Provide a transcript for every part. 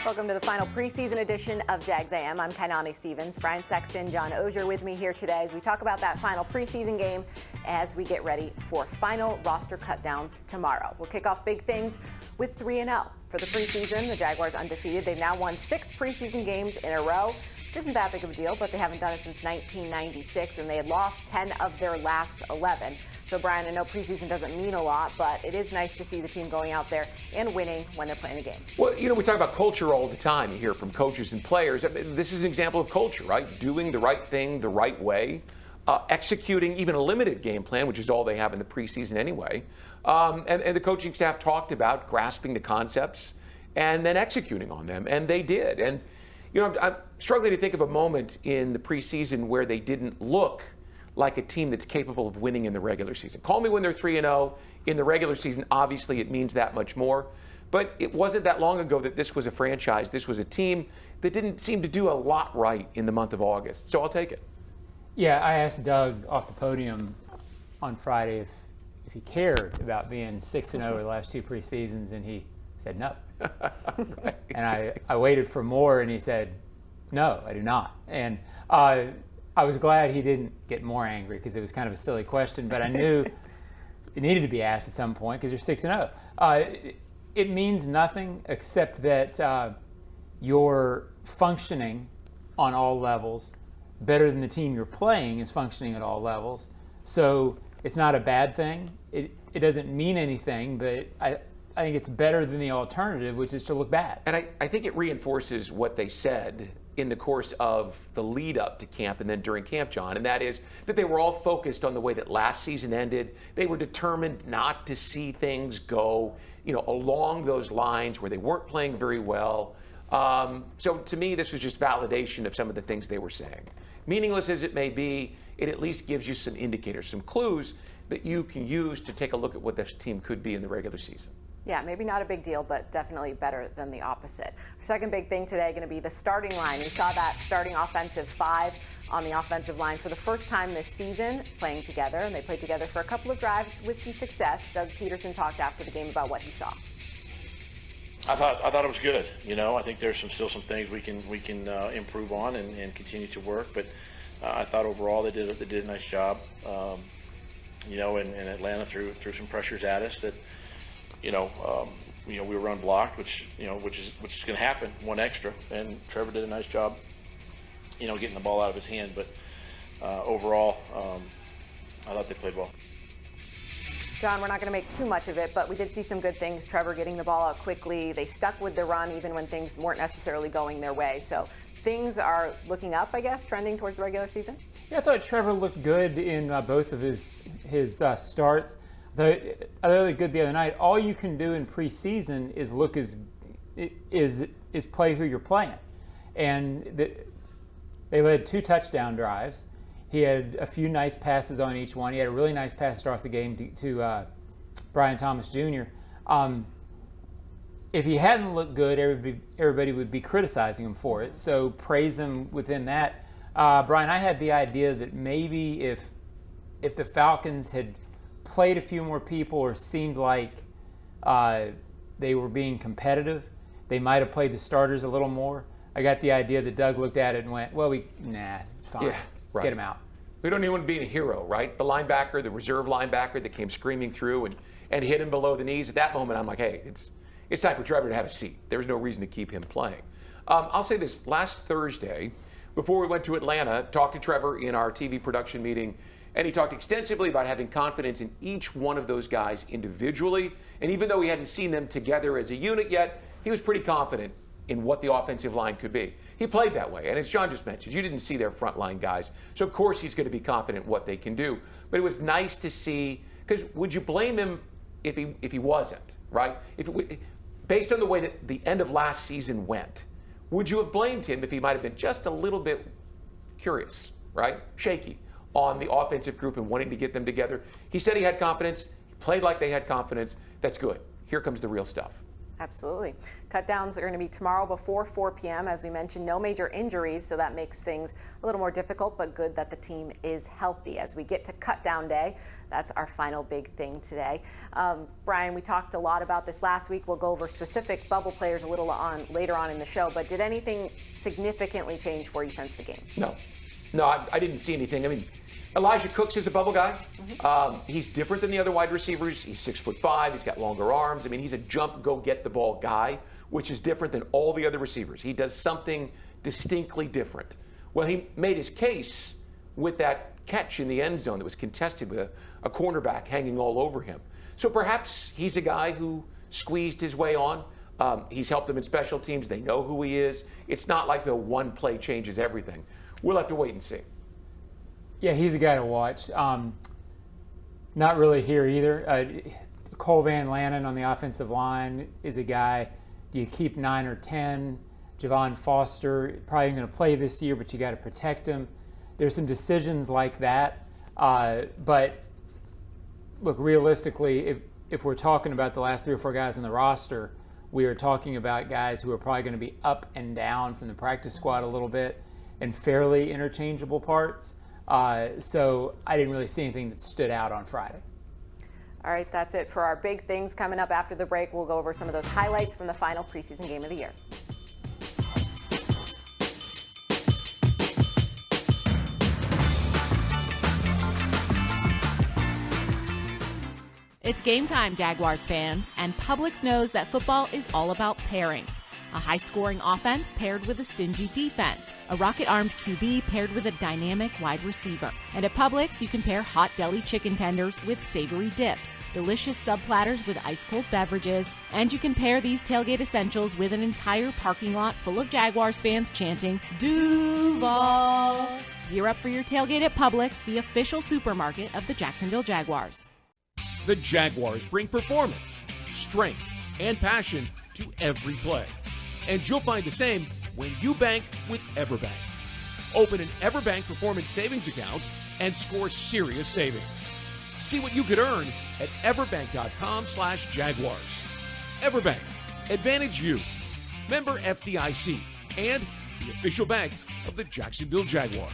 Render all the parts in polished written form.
Welcome to the final preseason edition of Jags AM. I'm Kainani Stevens. Brian Sexton, John Ogier with me here today as we talk about that final preseason game as we get ready for final roster cutdowns tomorrow. We'll kick off big things with 3-0. For the preseason, the Jaguars undefeated. They've now won 6 preseason games in a row, which isn't that big of a deal, but they haven't done it since 1996, and they had lost 10 of their last 11. So, Brian, I know preseason doesn't mean a lot, but it is nice to see the team going out there and winning when they're playing a game. Well, you know, we talk about culture all the time. You hear from coaches and players. I mean, this is an example of culture, right? Doing the right thing the right way, executing even a limited game plan, which is all they have in the preseason anyway. And the coaching staff talked about grasping the concepts and then executing on them, and they did. And, you know, I'm struggling to think of a moment in the preseason where they didn't look like a team that's capable of winning in the regular season. Call me when they're 3-0. In the regular season, obviously it means that much more. But it wasn't that long ago that this was a franchise. This was a team that didn't seem to do a lot right in the month of August. So I'll take it. Yeah, I asked Doug off the podium on Friday if he cared about being 6-0 the last 2 preseasons, and he said no. Right. And I waited for more, and he said, no, I do not. And I was glad he didn't get more angry because it was kind of a silly question, but I knew it needed to be asked at some point because you're 6-0. It means nothing except that you're functioning on all levels better than the team you're playing is functioning at all levels. So it's not a bad thing. It doesn't mean anything, but I think it's better than the alternative, which is to look bad. And I think it reinforces what they said in the course of the lead up to camp and then during camp, John, and that is that they were all focused on the way that last season ended. They were determined not to see things go, you know, along those lines where they weren't playing very well. So to me, this was just validation of some of the things they were saying. Meaningless as it may be, it at least gives you some indicators, some clues that you can use to take a look at what this team could be in the regular season. Yeah, maybe not a big deal, but definitely better than the opposite. Our second big thing today going to be the starting line. We saw that starting offensive 5 on the offensive line for the first time this season playing together, and they played together for a couple of drives with some success. Doug Peterson talked after the game about what he saw. I thought it was good. You know, I think there's still some things we can improve on and continue to work. But I thought overall they did a nice job. You know, and Atlanta threw some pressures at us that, you know, we were run blocked, which is going to happen, one extra. And Trevor did a nice job, you know, getting the ball out of his hand. But overall, I thought they played well. John, we're not going to make too much of it, but we did see some good things. Trevor getting the ball out quickly. They stuck with the run even when things weren't necessarily going their way. So things are looking up, I guess, trending towards the regular season. Yeah, I thought Trevor looked good in both of his starts. I thought he looked good the other night. All you can do in preseason is is play who you're playing, and they led 2 touchdown drives. He had a few nice passes on each one. He had a really nice pass to start the game to Brian Thomas Jr. If he hadn't looked good, everybody would be criticizing him for it. So praise him within that. Brian, I had the idea that maybe if the Falcons had played a few more people or seemed like they were being competitive, they might have played the starters a little more. I got the idea that Doug looked at it and went, well, it's fine. Yeah, right. Get him out. We don't even want to be a hero, right? The linebacker, the reserve linebacker that came screaming through and hit him below the knees. At that moment, I'm like, hey, it's time for Trevor to have a seat. There's no reason to keep him playing. I'll say this. Last Thursday, before we went to Atlanta, talked to Trevor in our TV production meeting, and he talked extensively about having confidence in each one of those guys individually. And even though he hadn't seen them together as a unit yet, he was pretty confident in what the offensive line could be. He played that way. And as John just mentioned, you didn't see their frontline guys. So, of course, he's going to be confident in what they can do. But it was nice to see, because would you blame him if he wasn't, right? Based on the way that the end of last season went, would you have blamed him if he might have been just a little bit curious, right? Shaky on the offensive group and wanting to get them together? He said he had confidence. He played like they had confidence. That's good. Here comes the real stuff. Absolutely. Cutdowns are going to be tomorrow before 4 p.m. As we mentioned, no major injuries, so that makes things a little more difficult, but good that the team is healthy. As we get to cutdown day, that's our final big thing today. Brian, we talked a lot about this last week. We'll go over specific bubble players a little later on in the show, but did anything significantly change for you since the game? No, I didn't see anything. I mean, Elijah Cooks is a bubble guy. He's different than the other wide receivers. He's 6'5". He's got longer arms. I mean, he's a jump, go get the ball guy, which is different than all the other receivers. He does something distinctly different. Well, he made his case with that catch in the end zone that was contested with a cornerback hanging all over him. So perhaps he's a guy who squeezed his way on. He's helped them in special teams. They know who he is. It's not like the one play changes everything. We'll have to wait and see. Yeah, he's a guy to watch. Not really here either. Cole Van Lanen on the offensive line is a guy. Do you keep 9 or 10? Javon Foster, probably going to play this year, but you got to protect him. There's some decisions like that. But look, realistically, if we're talking about the last 3 or 4 guys on the roster, we are talking about guys who are probably going to be up and down from the practice squad a little bit and fairly interchangeable parts. So I didn't really see anything that stood out on Friday. All right, that's it for our big things. Coming up after the break, we'll go over some of those highlights from the final preseason game of the year. It's game time, Jaguars fans, and Publix knows that football is all about pairings. A high-scoring offense paired with a stingy defense. A rocket-armed QB paired with a dynamic wide receiver. And at Publix, you can pair hot deli chicken tenders with savory dips, delicious sub-platters with ice-cold beverages, and you can pair these tailgate essentials with an entire parking lot full of Jaguars fans chanting, Duval! Gear up for your tailgate at Publix, the official supermarket of the Jacksonville Jaguars. The Jaguars bring performance, strength, and passion to every play. And you'll find the same when you bank with EverBank. Open an EverBank Performance Savings account and score serious savings. See what you could earn at everbank.com/Jaguars. EverBank, advantage you. Member FDIC and the official bank of the Jacksonville Jaguars.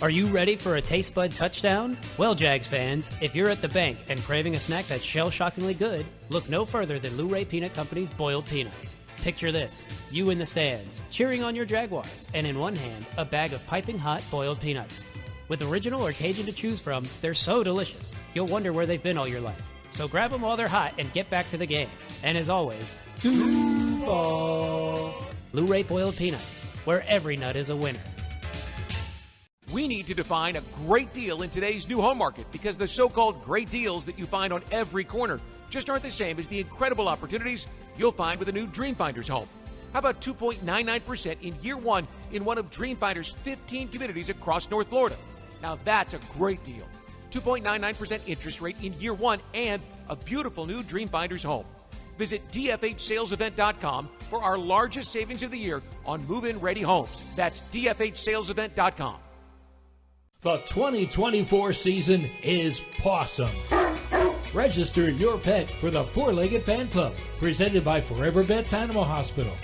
Are you ready for a taste bud touchdown? Well, Jags fans, if you're at the bank and craving a snack that's shell-shockingly good, look no further than Luray Peanut Company's boiled peanuts. Picture this, you in the stands, cheering on your Jaguars, and in one hand, a bag of piping hot boiled peanuts. With original or Cajun to choose from, they're so delicious, you'll wonder where they've been all your life. So grab them while they're hot and get back to the game. And as always, Duval! Luray boiled peanuts, where every nut is a winner. We need to define a great deal in today's new home market because the so-called great deals that you find on every corner just aren't the same as the incredible opportunities you'll find with a new Dreamfinder's home. How about 2.99% in year one in one of Dreamfinder's 15 communities across North Florida? Now that's a great deal. 2.99% interest rate in year one and a beautiful new Dreamfinder's home. Visit DFHSalesEvent.com for our largest savings of the year on move-in ready homes. That's DFHSalesEvent.com. The 2024 season is Pawsome. Register your pet for the Four-Legged Fan Club, presented by Forever Vets Animal Hospital.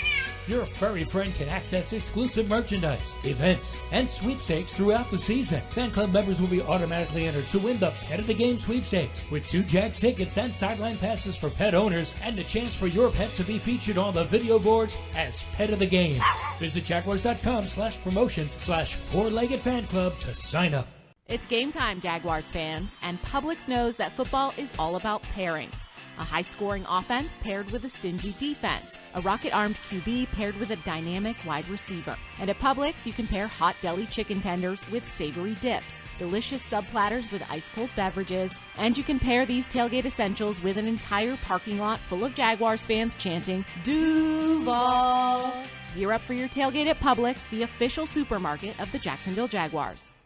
Your furry friend can access exclusive merchandise, events, and sweepstakes throughout the season. Fan club members will be automatically entered to win the Pet of the Game sweepstakes with 2 Jags tickets and sideline passes for pet owners and a chance for your pet to be featured on the video boards as Pet of the Game. Visit jaguars.com/promotions/Four-Legged Fan Club to sign up. It's game time, Jaguars fans, and Publix knows that football is all about pairings. A high-scoring offense paired with a stingy defense. A rocket-armed QB paired with a dynamic wide receiver. And at Publix, you can pair hot deli chicken tenders with savory dips, delicious sub-platters with ice-cold beverages, and you can pair these tailgate essentials with an entire parking lot full of Jaguars fans chanting, Duval! Gear up for your tailgate at Publix, the official supermarket of the Jacksonville Jaguars.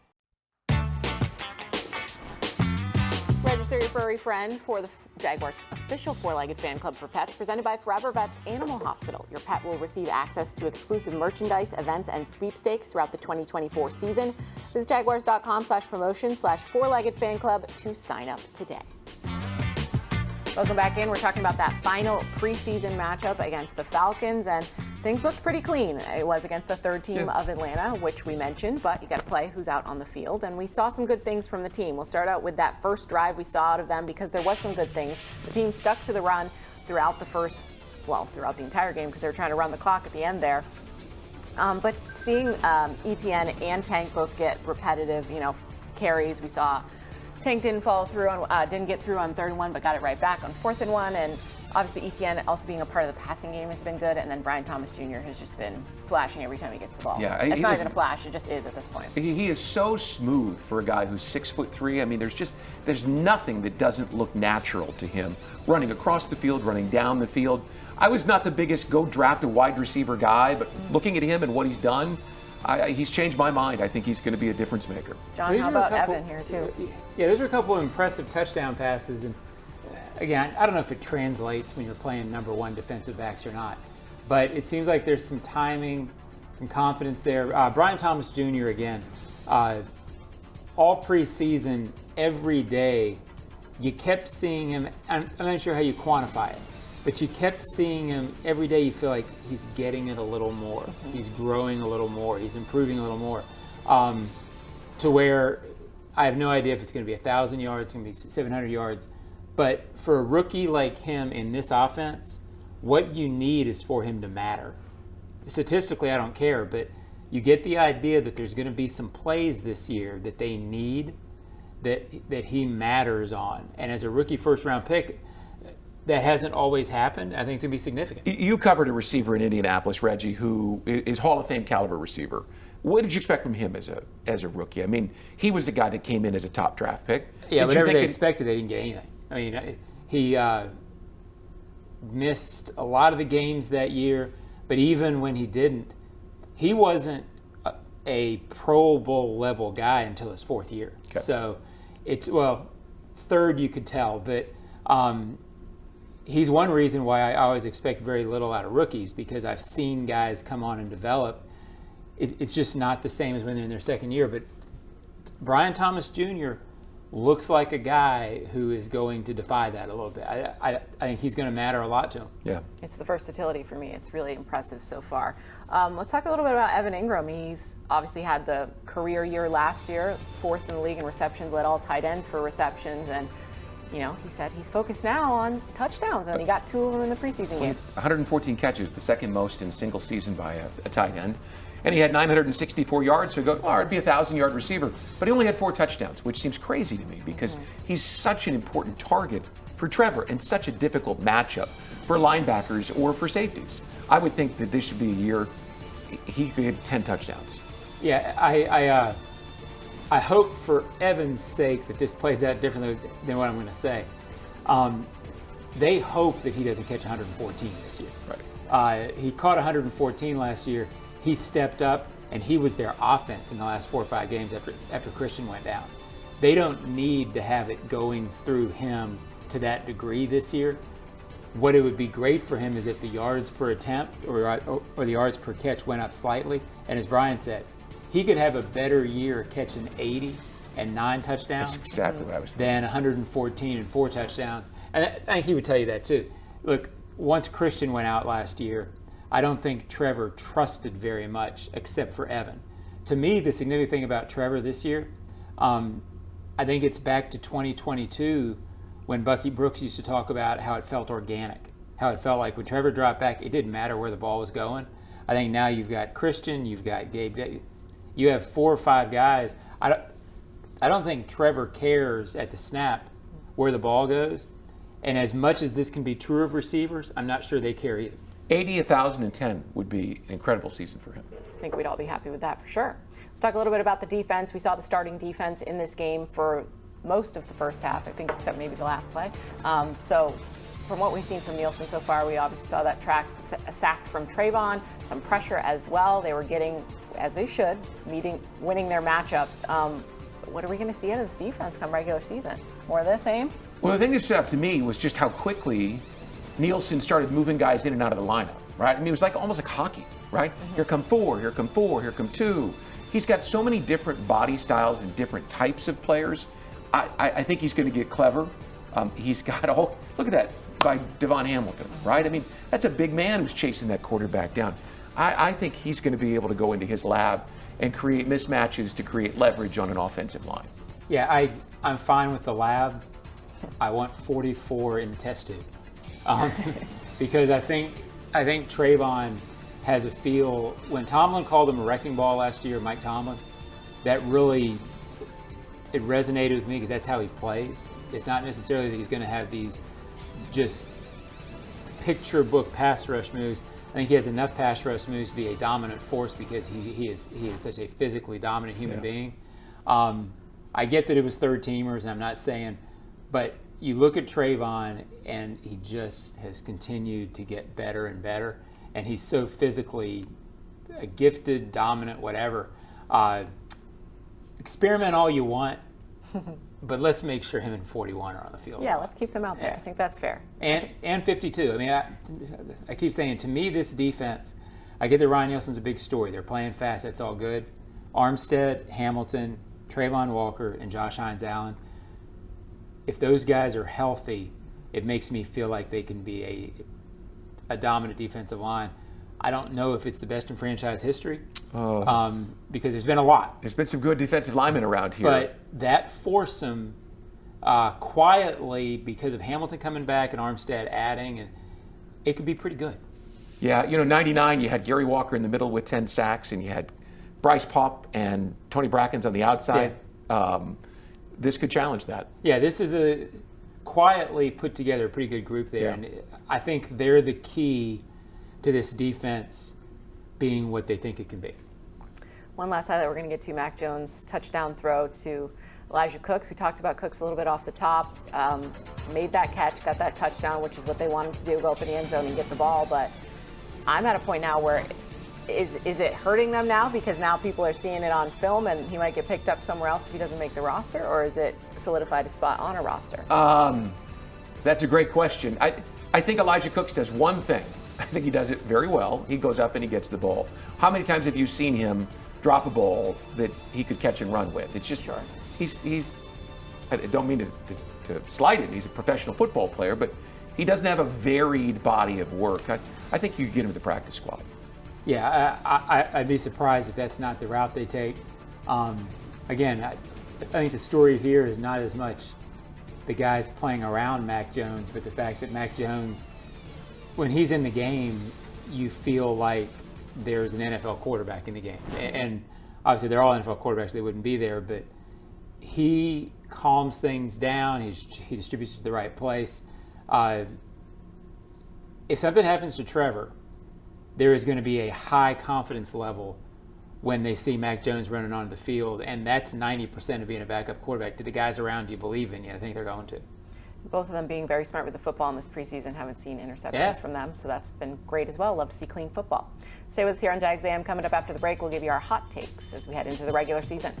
Register your furry friend for the Jaguars official Four-Legged Fan Club for Pets, presented by Forever Vets Animal Hospital. Your pet will receive access to exclusive merchandise, events, and sweepstakes throughout the 2024 season. Visit jaguars.com/promotion/Four-Legged Fan Club to sign up today. Welcome back in. We're talking about that final preseason matchup against the Falcons, and things looked pretty clean. It was against the third team of Atlanta, which we mentioned, but you got to play who's out on the field, and we saw some good things from the team. We'll start out with that first drive we saw out of them because there was some good things. The team stuck to the run throughout the entire game because they were trying to run the clock at the end there. But seeing Etienne and Tank both get repetitive, carries, we saw Tank didn't get through on 3rd and 1, but got it right back on 4th and 1. And obviously Etienne also being a part of the passing game has been good. And then Brian Thomas Jr. has just been flashing every time he gets the ball. Yeah, it's not even a flash; it just is at this point. He is so smooth for a guy who's 6'3". I mean, there's nothing that doesn't look natural to him. Running across the field, running down the field. I was not the biggest go draft a wide receiver guy, but looking at him and what he's done, he's changed my mind. I think he's going to be a difference maker. John, how about Evan here too? Yeah, those are a couple of impressive touchdown passes, and again, I don't know if it translates when you're playing number 1 defensive backs or not, but it seems like there's some timing, some confidence there. Brian Thomas Jr. again, all preseason, every day, you kept seeing him. I'm not sure how you quantify it, but you kept seeing him every day. You feel like he's getting it a little more. Mm-hmm. He's growing a little more. He's improving a little more, to where I have no idea if it's going to be 1,000 yards, it's going to be 700 yards. But for a rookie like him in this offense, what you need is for him to matter. Statistically, I don't care, but you get the idea that there's going to be some plays this year that they need, that he matters on. And as a rookie first-round pick, that hasn't always happened. I think it's going to be significant. You covered a receiver in Indianapolis, Reggie, who is Hall of Fame caliber receiver. What did you expect from him as a rookie? I mean, he was the guy that came in as a top draft pick. Yeah, whatever they expected, they didn't get anything. I mean, he missed a lot of the games that year, but even when he didn't, he wasn't a Pro Bowl level guy until his 4th year. Okay. So third you could tell, but he's one reason why I always expect very little out of rookies, because I've seen guys come on and develop. It's just not the same as when they're in their 2nd year. But Brian Thomas Jr. looks like a guy who is going to defy that a little bit. I think he's going to matter a lot to him. Yeah. It's the versatility for me. It's really impressive so far. Let's talk a little bit about Evan Ingram. He's obviously had the career year last year, 4th in the league in receptions, led all tight ends for receptions, and he said he's focused now on touchdowns, and he got 2 of them in the preseason game. 114 catches, the 2nd most in a single season by a tight end. And he had 964 yards, so you go, it'd be a 1,000-yard receiver. But he only had 4 touchdowns, which seems crazy to me because he's such an important target for Trevor and such a difficult matchup for linebackers or for safeties. I would think that this should be a year he could get 10 touchdowns. Yeah, I hope for Evan's sake that this plays out differently than what I'm going to say. They hope that he doesn't catch 114 this year. Right. He caught 114 last year. He stepped up, and he was their offense in the last 4 or 5 games after Christian went down. They don't need to have it going through him to that degree this year. What it would be great for him is if the yards per attempt or the yards per catch went up slightly. And as Brian said, he could have a better year catching 80 and 9 touchdowns. That's exactly what I was thinking. Than 114 and 4 touchdowns. And I think he would tell you that too. Look, once Christian went out last year, I don't think Trevor trusted very much except for Evan. To me, the significant thing about Trevor this year, I think it's back to 2022 when Bucky Brooks used to talk about how it felt organic, how it felt like when Trevor dropped back, it didn't matter where the ball was going. I think now you've got Christian, you've got Gabe, you have 4 or 5 guys. I don't think Trevor cares at the snap where the ball goes. And as much as this can be true of receivers, I'm not sure they care either. 80, 1,010 would be an incredible season for him. I think we'd all be happy with that for sure. Let's talk a little bit about the defense. We saw the starting defense in this game for most of the first half, I think, except maybe the last play. So from what we've seen from Nielsen so far, we obviously saw that sack from Trayvon, some pressure as well. They were getting, as they should, winning their matchups. What are we going to see out of this defense come regular season? More of the same? Well, the thing that stood out to me was just how quickly Nielsen started moving guys in and out of the lineup, right? I mean, it was almost like hockey, right? Mm-hmm. Here come 4, here come 4, here come 2. He's got so many different body styles and different types of players. I think he's going to get clever He's got look at that by Devon Hamilton, right? I mean, that's a big man who's chasing that quarterback down. I think he's going to be able to go into his lab and create mismatches to create leverage on an offensive line. Yeah, I'm fine with the lab. I want 44 in the test tube. Because I think Trayvon has a feel. When Tomlin called him a wrecking ball last year, Mike Tomlin, that really, it resonated with me because that's how he plays. It's not necessarily that he's going to have these just picture book pass rush moves. I think he has enough pass rush moves to be a dominant force because he is such a physically dominant human being. I get that it was third teamers, and I'm not saying, but you look at Trayvon, and he just has continued to get better and better, and he's so physically gifted, dominant, whatever. Experiment all you want, but let's make sure him and 41 are on the field. Yeah, let's keep them out there. I think that's fair. And 52. I mean, I keep saying, to me, this defense, I get that Ryan Nielsen's a big story. They're playing fast. That's all good. Armstead, Hamilton, Trayvon Walker, and Josh Hines-Allen, if those guys are healthy, it makes me feel like they can be a dominant defensive line. I don't know if it's the best in franchise history because there's been a lot. There's been some good defensive linemen around here. But that foursome quietly, because of Hamilton coming back and Armstead adding, and it could be pretty good. Yeah, 99, you had Gary Walker in the middle with 10 sacks, and you had Bryce Paup and Tony Brackens on the outside. Yeah. This could challenge that. Yeah, this is a quietly put together a pretty good group there. Yeah. And I think they're the key to this defense being what they think it can be. One last highlight we're going to get to, Mac Jones' touchdown throw to Elijah Cooks. We talked about Cooks a little bit off the top. Made that catch, got that touchdown, which is what they want him to do, go up in the end zone and get the ball. But I'm at a point now where is it hurting them now because now people are seeing it on film and he might get picked up somewhere else if he doesn't make the roster, or is it solidified a spot on a roster? That's a great question. I think Elijah Cooks does one thing. I think he does it very well. He goes up and he gets the ball. How many times have you seen him drop a ball that he could catch and run with? It's just, he's I don't mean to slight it. He's a professional football player, but he doesn't have a varied body of work. I think you get him to the practice squad. Yeah, I'd be surprised if that's not the route they take. Again, I think the story here is not as much the guys playing around Mac Jones, but the fact that Mac Jones, when he's in the game, you feel like there's an NFL quarterback in the game. And obviously they're all NFL quarterbacks, they wouldn't be there, but he calms things down, he distributes to the right place. If something happens to Trevor, there is going to be a high confidence level when they see Mac Jones running onto the field, and that's 90% of being a backup quarterback. Do the guys around you believe in you? I think they're going to. Both of them being very smart with the football in this preseason. Haven't seen interceptions from them, so that's been great as well. Love to see clean football. Stay with us here on Jags AM. Coming up after the break, we'll give you our hot takes as we head into the regular season.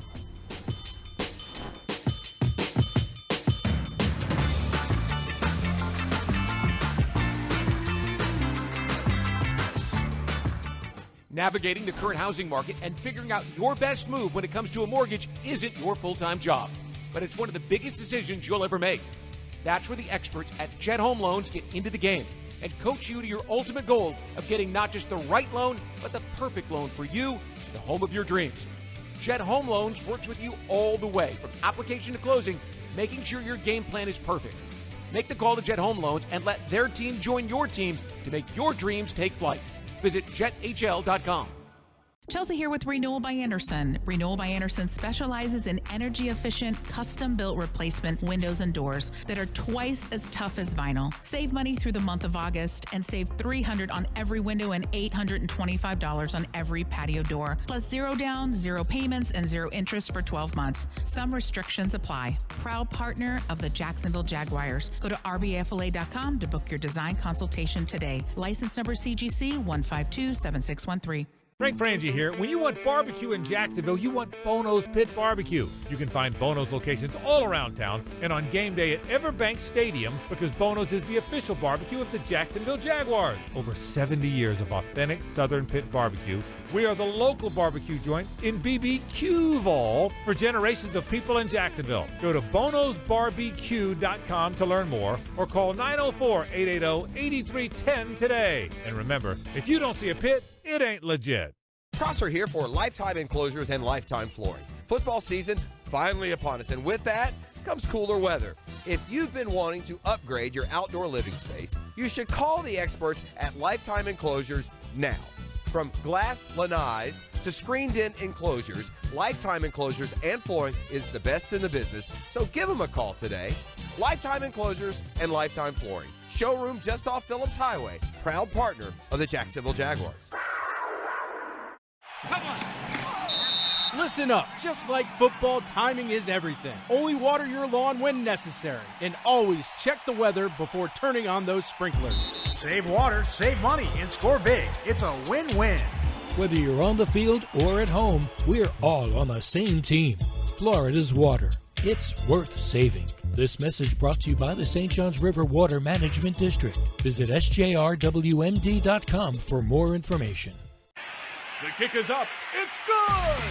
Navigating the current housing market and figuring out your best move when it comes to a mortgage isn't your full-time job, but it's one of the biggest decisions you'll ever make. That's where the experts at Jet Home Loans get into the game and coach you to your ultimate goal of getting not just the right loan, but the perfect loan for you, the home of your dreams. Jet Home Loans works with you all the way, from application to closing, making sure your game plan is perfect. Make the call to Jet Home Loans and let their team join your team to make your dreams take flight. Visit jethl.com. Chelsea here with Renewal by Andersen. Renewal by Andersen specializes in energy-efficient, custom-built replacement windows and doors that are twice as tough as vinyl. Save money through the month of August and save $300 on every window and $825 on every patio door. Plus 0 down, 0 payments, and 0 interest for 12 months. Some restrictions apply. Proud partner of the Jacksonville Jaguars. Go to rbfla.com to book your design consultation today. License number CGC 1527613. Frank Frangie here. When you want barbecue in Jacksonville, you want Bono's Pit Barbecue. You can find Bono's locations all around town and on game day at Everbank Stadium, because Bono's is the official barbecue of the Jacksonville Jaguars. Over 70 years of authentic Southern Pit Barbecue. We are the local barbecue joint in BBQval for generations of people in Jacksonville. Go to bonosbarbecue.com to learn more or call 904-880-8310 today. And remember, if you don't see a pit, it ain't legit. Prosser here for Lifetime Enclosures and Lifetime Flooring. Football season finally upon us, and with that comes cooler weather. If you've been wanting to upgrade your outdoor living space, you should call the experts at Lifetime Enclosures now. From glass lanais to screened-in enclosures, Lifetime Enclosures and Flooring is the best in the business, so give them a call today. Lifetime Enclosures and Lifetime Flooring. Showroom just off Phillips Highway, proud partner of the Jacksonville Jaguars. Listen up. Just like football, timing is everything. Only water your lawn when necessary. And always check the weather before turning on those sprinklers. Save water, save money, and score big. It's a win-win. Whether you're on the field or at home, we're all on the same team. Florida's water. It's worth saving. This message brought to you by the St. Johns River Water Management District. Visit sjrwmd.com for more information. The kick is up. It's good!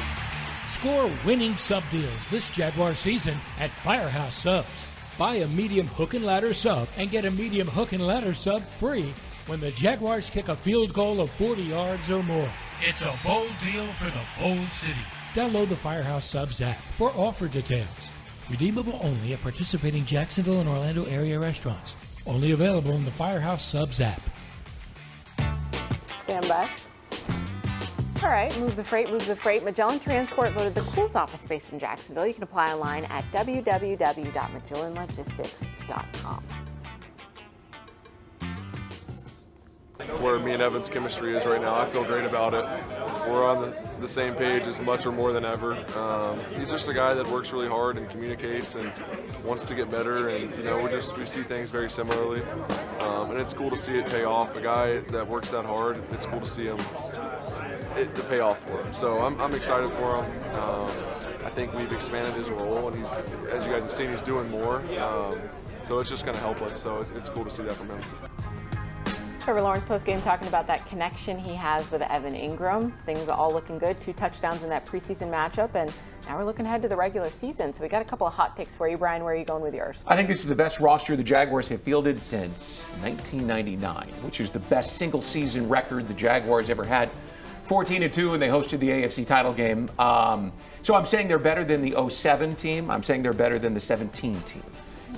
Score winning sub deals this Jaguar season at Firehouse Subs. Buy a medium hook and ladder sub and get a medium hook and ladder sub free when the Jaguars kick a field goal of 40 yards or more. It's a bold deal for the bold city. Download the Firehouse Subs app for offer details. Redeemable only at participating Jacksonville and Orlando area restaurants. Only available in the Firehouse Subs app. Stand by. All right, move the freight, move the freight. Magellan Transport voted the coolest office space in Jacksonville. You can apply online at www.magellanlogistics.com. Where me and Evan's chemistry is right now, I feel great about it. We're on the same page as much or more than ever. He's just a guy that works really hard and communicates and wants to get better, and we see things very similarly, and it's cool to see it pay off. A guy that works that hard, it's cool to see him to pay off for him. So I'm excited for him. I think we've expanded his role, and he's, as you guys have seen, he's doing more. So it's just going to help us. So it's cool to see that from him. Trevor Lawrence postgame talking about that connection he has with Evan Ingram. Things are all looking good. 2 touchdowns in that preseason matchup, and now we're looking ahead to the regular season. So we got a couple of hot takes for you, Brian. Where are you going with yours? I think this is the best roster the Jaguars have fielded since 1999, which is the best single season record the Jaguars ever had. 14-2, and they hosted the AFC title game. So I'm saying they're better than the 07 team. I'm saying they're better than the 17 team.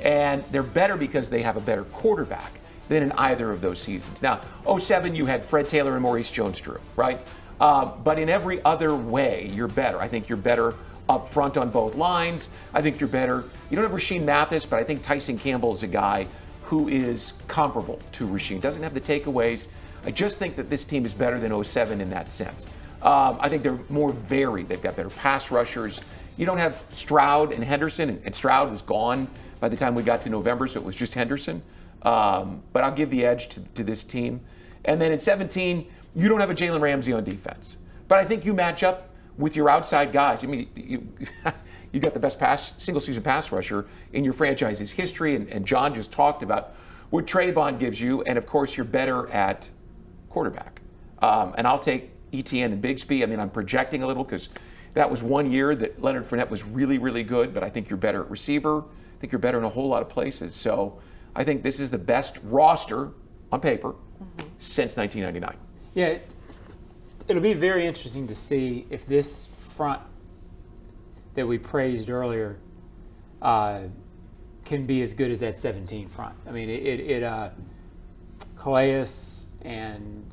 And they're better because they have a better quarterback than in either of those seasons. Now, 07, you had Fred Taylor and Maurice Jones-Drew, right? But in every other way, you're better. I think you're better up front on both lines. I think you're better. You don't have Rasheed Mathis, but I think Tyson Campbell is a guy who is comparable to Rasheed. Doesn't have the takeaways. I just think that this team is better than 07 in that sense. I think they're more varied. They've got better pass rushers. You don't have Stroud and Henderson, and Stroud was gone by the time we got to November, so it was just Henderson. But I'll give the edge to this team. And then in 17, you don't have a Jalen Ramsey on defense. But I think you match up with your outside guys. I mean, you got the best single-season pass rusher in your franchise's history, and John just talked about what Trayvon gives you, and of course you're better at quarterback. And I'll take ETN and Bigsby. I mean, I'm projecting a little because that was one year that Leonard Fournette was really, really good, but I think you're better at receiver. I think you're better in a whole lot of places. So I think this is the best roster on paper since 1999. Yeah, it'll be very interesting to see if this front that we praised earlier can be as good as that 17 front. I mean, Calais and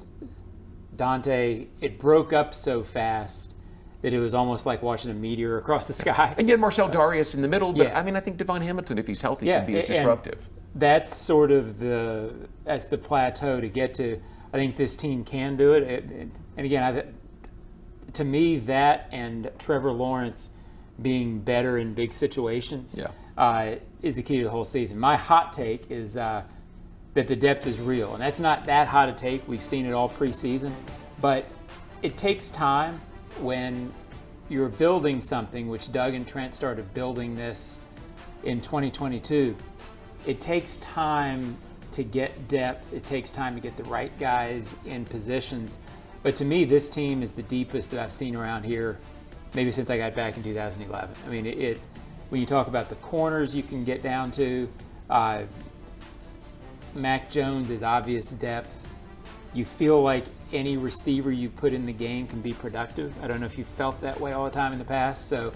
Dante, it broke up so fast that it was almost like watching a meteor across the sky. And you had Marcel Darius in the middle, but I mean, I think Devon Hamilton, if he's healthy, can be as disruptive. That's sort of that's the plateau to get to. I think this team can do it. And again, to me, that and Trevor Lawrence being better in big situations is the key to the whole season. My hot take is that the depth is real. And that's not that hot a take. We've seen it all preseason. But it takes time when you're building something, which Doug and Trent started building this in 2022. It takes time to get depth. It takes time to get the right guys in positions. But to me, this team is the deepest that I've seen around here, maybe since I got back in 2011. I mean, when you talk about the corners you can get down to, Mac Jones is obvious depth. You feel like any receiver you put in the game can be productive. I don't know if you felt that way all the time in the past. So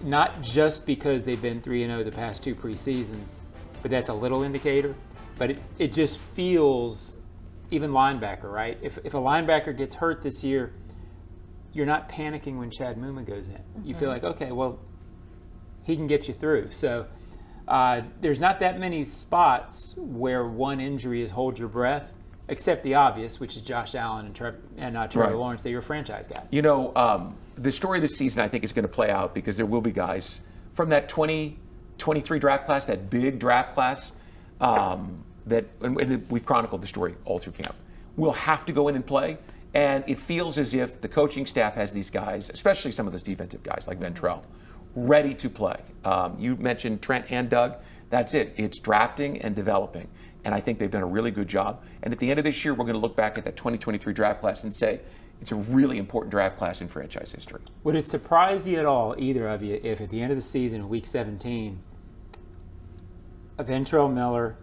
not just because they've been 3-0 the past 2 preseasons, but that's a little indicator. But it just feels, even linebacker, right? If a linebacker gets hurt this year, you're not panicking when Chad Muma goes in. Mm-hmm. You feel like, okay, well, he can get you through. So there's not that many spots where one injury is hold your breath, except the obvious, which is Josh Allen and Trevor Lawrence. They're your franchise guys. You know, the story of the season, I think, is going to play out because there will be guys from that 2023 draft class, that big draft class, and we've chronicled the story all through camp, will have to go in and play. And it feels as if the coaching staff has these guys, especially some of those defensive guys like Ventrell, ready to play. You mentioned Trent and Doug. That's it. It's drafting and developing. And I think they've done a really good job. And at the end of this year, we're going to look back at that 2023 draft class and say, it's a really important draft class in franchise history. Would it surprise you at all, either of you, if at the end of the season, in Week 17, Ventrell Miller,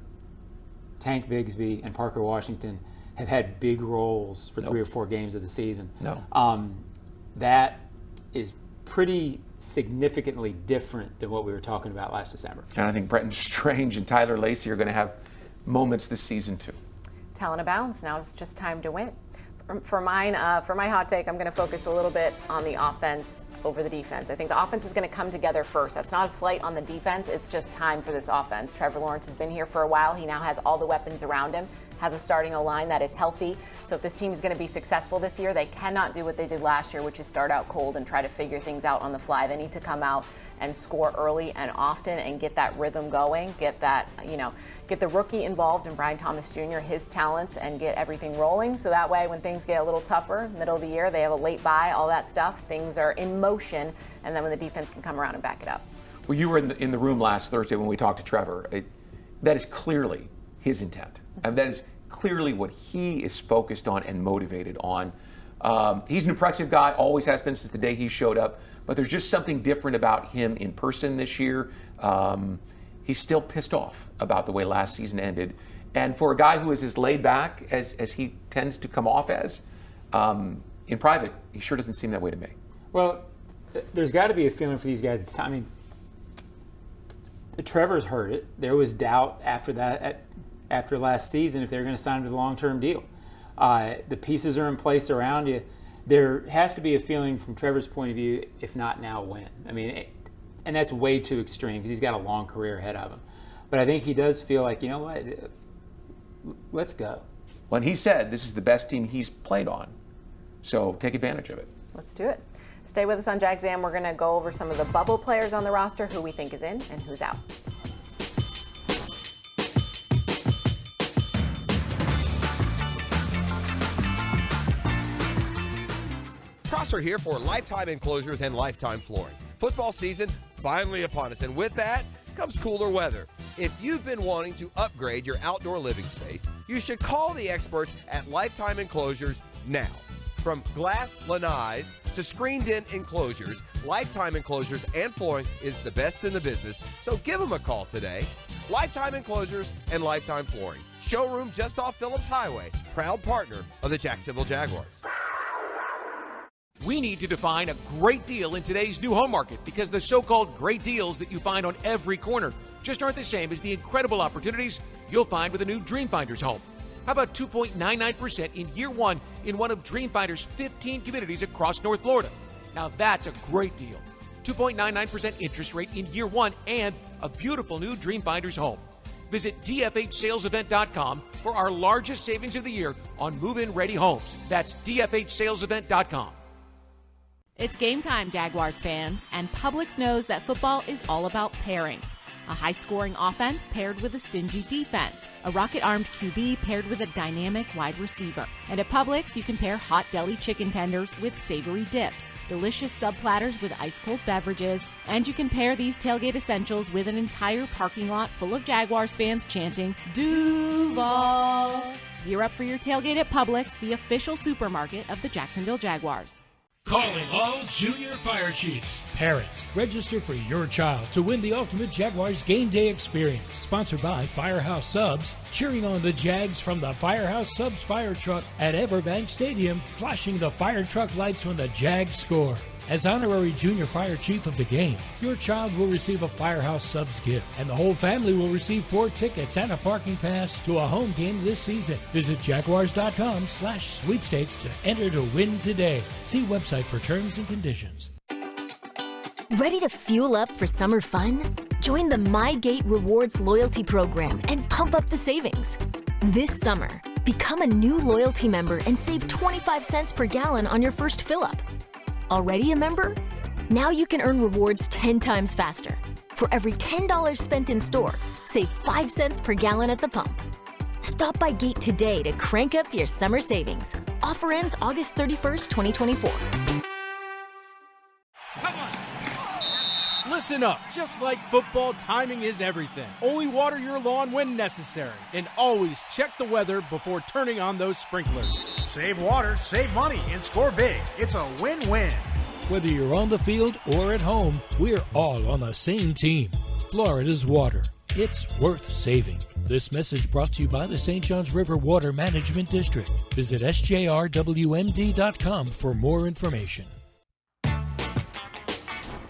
Tank Bigsby, and Parker Washington have had big roles for 3 or 4 games of the season? No. That is pretty significantly different than what we were talking about last December. And I think Brenton Strange and Tyler Lacey are going to have moments this season too. Talent abounds. Now it's just time to win. For my hot take, I'm going to focus a little bit on the offense over the defense. I think the offense is going to come together first. That's not a slight on the defense. It's just time for this offense. Trevor Lawrence has been here for a while. He now has all the weapons around him, has a starting O-line that is healthy. So if this team is going to be successful this year, they cannot do what they did last year, which is start out cold and try to figure things out on the fly. They need to come out and score early and often and get that rhythm going, get that, get the rookie involved in Brian Thomas Jr., his talents, and get everything rolling. So that way, when things get a little tougher, middle of the year, they have a late bye, all that stuff, things are in motion, and then when the defense can come around and back it up. Well, you were in the room last Thursday when we talked to Trevor. That is clearly his intent. I mean, that is clearly what he is focused on and motivated on. He's an impressive guy, always has been since the day he showed up, but there's just something different about him in person this year. He's still pissed off about the way last season ended. And for a guy who is as laid back as he tends to come off as, in private, he sure doesn't seem that way to me. Well, there's got to be a feeling for these guys. It's time. I mean, Trevor's heard it. There was doubt after last season if they were going to sign him to the long-term deal. The pieces are in place around you. There has to be a feeling from Trevor's point of view, if not now, when. I mean, and that's way too extreme because he's got a long career ahead of him. But I think he does feel like, you know what, let's go. Well, and he said this is the best team he's played on. So take advantage of it. Let's do it. Stay with us on Jags AM. We're going to go over some of the bubble players on the roster, who we think is in and who's out. Prosser here for Lifetime Enclosures and Lifetime Flooring. Football season finally upon us, and with that comes cooler weather. If you've been wanting to upgrade your outdoor living space, you should call the experts at Lifetime Enclosures now. From glass lanais to screened-in enclosures, Lifetime Enclosures and Flooring is the best in the business, so give them a call today. Lifetime Enclosures and Lifetime Flooring. Showroom just off Phillips Highway, proud partner of the Jacksonville Jaguars. We need to define a great deal in today's new home market because the so-called great deals that you find on every corner just aren't the same as the incredible opportunities you'll find with a new Dreamfinders home. How about 2.99% in year one in one of Dreamfinder's 15 communities across North Florida? Now that's a great deal. 2.99% interest rate in year one and a beautiful new Dreamfinders home. Visit dfhsalesevent.com for our largest savings of the year on move-in ready homes. That's dfhsalesevent.com. It's game time, Jaguars fans, and Publix knows that football is all about pairings. a high-scoring offense paired with a stingy defense, a rocket-armed QB paired with a dynamic wide receiver. And at Publix, you can pair hot deli chicken tenders with savory dips, delicious sub platters with ice-cold beverages, and you can pair these tailgate essentials with an entire parking lot full of Jaguars fans chanting, Duval! Gear up for your tailgate at Publix, the official supermarket of the Jacksonville Jaguars. Calling all junior fire chiefs. Parents, register for your child to win the ultimate Jaguars game day experience. Sponsored by Firehouse Subs, cheering on the Jags from the Firehouse Subs fire truck at Everbank Stadium, flashing the fire truck lights when the Jags score. As honorary junior fire chief of the game, your child will receive a Firehouse Subs gift, and the whole family will receive 4 tickets and a parking pass to a home game this season. Visit Jaguars.com/sweepstakes to enter to win today. See website for terms and conditions. Ready to fuel up for summer fun? Join the MyGate Rewards loyalty program and pump up the savings. This summer, become a new loyalty member and save 25 cents per gallon on your first fill-up. Already a member? Now you can earn rewards 10 times faster. For every $10 spent in store, save 5 cents per gallon at the pump. Stop by Gate today to crank up your summer savings. Offer ends August 31st, 2024. Listen up. Just like football, timing is everything. Only water your lawn when necessary. And always check the weather before turning on those sprinklers. Save water, save money, and score big. It's a win-win. Whether you're on the field or at home, we're all on the same team. Florida's water. It's worth saving. This message brought to you by the St. Johns River Water Management District. Visit sjrwmd.com for more information.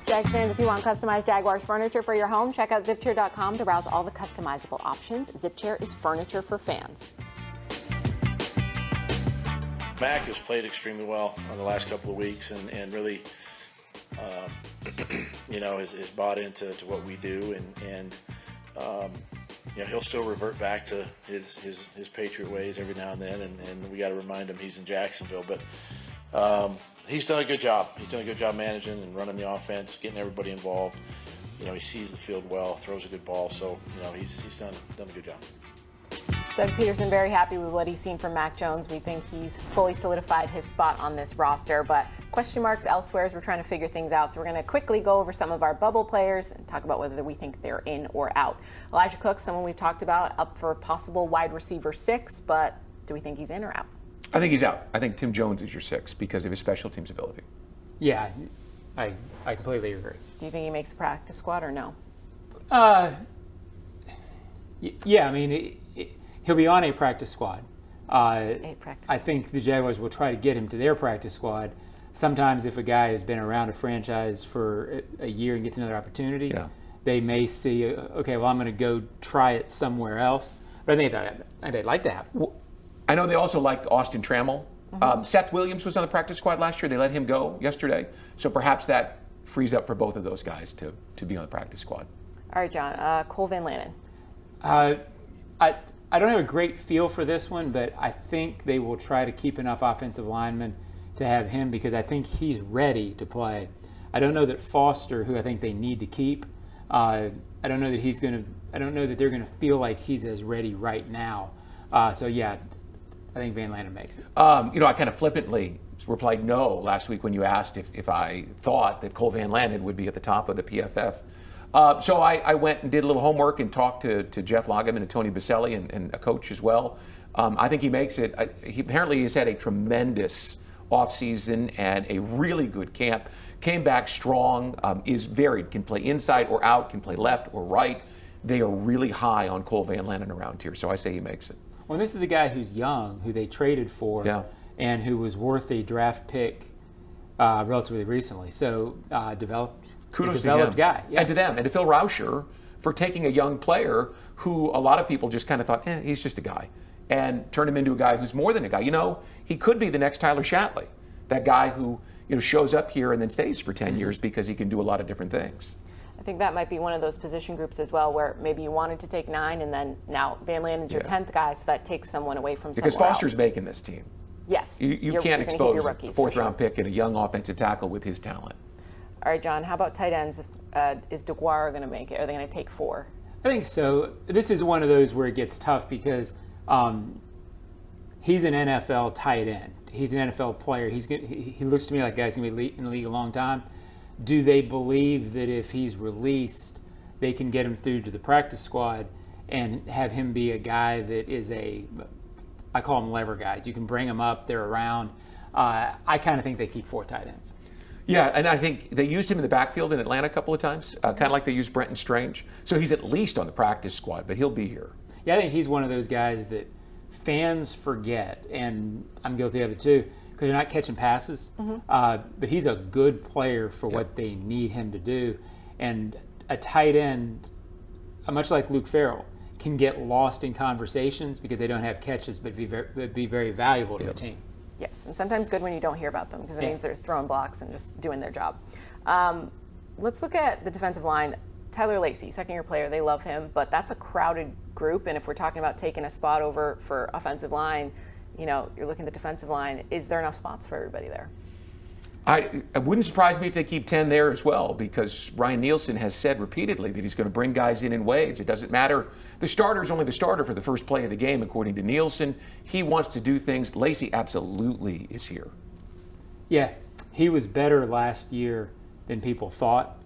Jags fans, if you want customized Jaguars furniture for your home, check out zipchair.com to browse all the customizable options. Zipchair is furniture for fans. Mac has played extremely well in the last couple of weeks and really, has bought into what we do. And he'll still revert back to his Patriot ways every now and then. And we got to remind him he's in Jacksonville. But he's done a good job. He's done a good job managing and running the offense, getting everybody involved. He sees the field well, throws a good ball. So, he's done a good job. Doug Peterson very happy with what he's seen from Mac Jones. We think he's fully solidified his spot on this roster, but question marks elsewhere as we're trying to figure things out. So we're going to quickly go over some of our bubble players and talk about whether we think they're in or out. Elijah Cook, someone we've talked about, up for possible wide receiver 6, but do we think he's in or out? I think he's out. I think Tim Jones is your 6 because of his special teams ability. Yeah, I completely agree. Do you think he makes the practice squad or no? Yeah, I mean, he'll be on a practice squad. I think the Jaguars will try to get him to their practice squad. Sometimes if a guy has been around a franchise for a year and gets another opportunity, they may see, okay, well, I'm going to go try it somewhere else. But I think they'd like to have him. Well, I know they also like Austin Trammell. Seth Williams was on the practice squad last year. They let him go yesterday. So perhaps that frees up for both of those guys to be on the practice squad. All right, John. Cole Van Lanen. I don't have a great feel for this one, but I think they will try to keep enough offensive linemen to have him because I think he's ready to play. I don't know that Foster, who I think they need to keep, I don't know that they're going to feel like he's as ready right now. So yeah, I think Van Lanen makes it. I kind of flippantly replied no last week when you asked if I thought that Cole Van Lanen would be at the top of the PFF. So I went and did a little homework and talked to Jeff Loggeman and Tony Baselli and a coach as well. I think he makes it. He apparently has had a tremendous offseason and a really good camp. Came back strong, is varied, can play inside or out, can play left or right. They are really high on Cole Van Lanen around here, so I say he makes it. Well, this is a guy who's young, who they traded for, and who was worth a draft pick relatively recently. So Kudos to him. Guy. Yeah. And to them, and to Phil Rauscher for taking a young player who a lot of people just kind of thought, he's just a guy, and turned him into a guy who's more than a guy. He could be the next Tyler Shatley, that guy who shows up here and then stays for 10 years because he can do a lot of different things. I think that might be one of those position groups as well where maybe you wanted to take 9 and then now Van Lanen's your 10th guy, so that takes someone away from because somewhere Foster's else. Making this team. Yes. You can't expose a 4th round pick and a young offensive tackle with his talent. All right, John, how about tight ends? Is Jaguar going to make it? Are they going to take 4? I think so. This is one of those where it gets tough because he's an NFL tight end. He's an NFL player. He looks to me like a guy's going to be in the league a long time. Do they believe that if he's released, they can get him through to the practice squad and have him be a guy that is I call them lever guys. You can bring them up, they're around. I kind of think they keep 4 tight ends. Yeah, and I think they used him in the backfield in Atlanta a couple of times, kind of like they used Brenton Strange. So he's at least on the practice squad, but he'll be here. Yeah, I think he's one of those guys that fans forget, and I'm guilty of it too, because they're not catching passes. But he's a good player for what they need him to do. And a tight end, much like Luke Farrell, can get lost in conversations because they don't have catches, but be very valuable to the team. Yes, and sometimes good when you don't hear about them because it means they're throwing blocks and just doing their job. Let's look at the defensive line. Tyler Lacey, second-year player, they love him, but that's a crowded group, and if we're talking about taking a spot over for offensive line, you're looking at the defensive line. Is there enough spots for everybody there? It wouldn't surprise me if they keep 10 there as well, because Ryan Nielsen has said repeatedly that he's going to bring guys in waves. It doesn't matter. The starter's only the starter for the first play of the game, according to Nielsen. He wants to do things. Lacey absolutely is here. Yeah, he was better last year than people thought.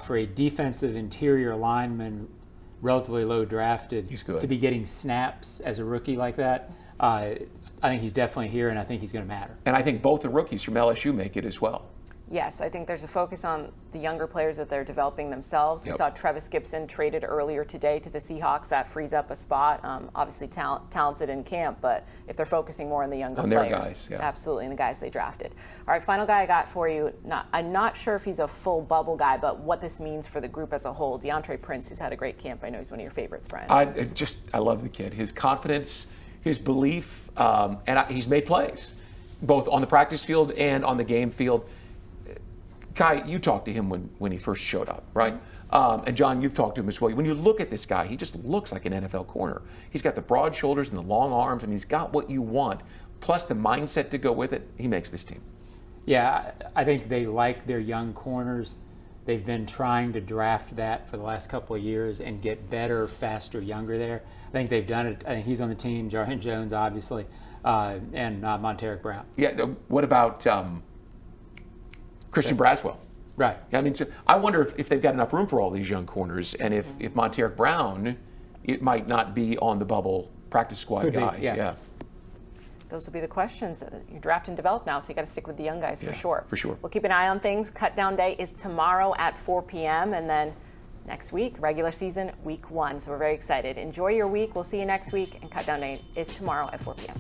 For a defensive interior lineman, relatively low drafted, he's good. To be getting snaps as a rookie like that, I think he's definitely here, and I think he's going to matter. And I think both the rookies from LSU make it as well. Yes, I think there's a focus on the younger players that they're developing themselves. We saw Travis Gibson traded earlier today to the Seahawks. That frees up a spot. Obviously talented in camp, but if they're focusing more on the younger players. Their guys, absolutely, and the guys they drafted. All right, final guy I got for you. I'm not sure if he's a full bubble guy, but what this means for the group as a whole. DeAndre Prince, who's had a great camp. I know he's one of your favorites, Brian. I love the kid. His confidence, his belief, and he's made plays, both on the practice field and on the game field. Kai, you talked to him when he first showed up, right? And John, you've talked to him as well. When you look at this guy, he just looks like an NFL corner. He's got the broad shoulders and the long arms, and he's got what you want, plus the mindset to go with it. He makes this team. Yeah, I think they like their young corners. They've been trying to draft that for the last couple of years and get better, faster, younger there. I think they've done it. I think he's on the team, Jarheim Jones, obviously, and Monteric Brown. Yeah, what about Christian Braswell? Right. I mean, so I wonder if they've got enough room for all these young corners, and if Monteric Brown, it might not be on the bubble practice squad Could guy. be, yeah. Those will be the questions. You draft and develop now, so you got to stick with the young guys for sure. For sure. We'll keep an eye on things. Cutdown day is tomorrow at 4 p.m. and then next week, regular season, week 1. So we're very excited. Enjoy your week. We'll see you next week. And Cutdown day is tomorrow at 4 p.m.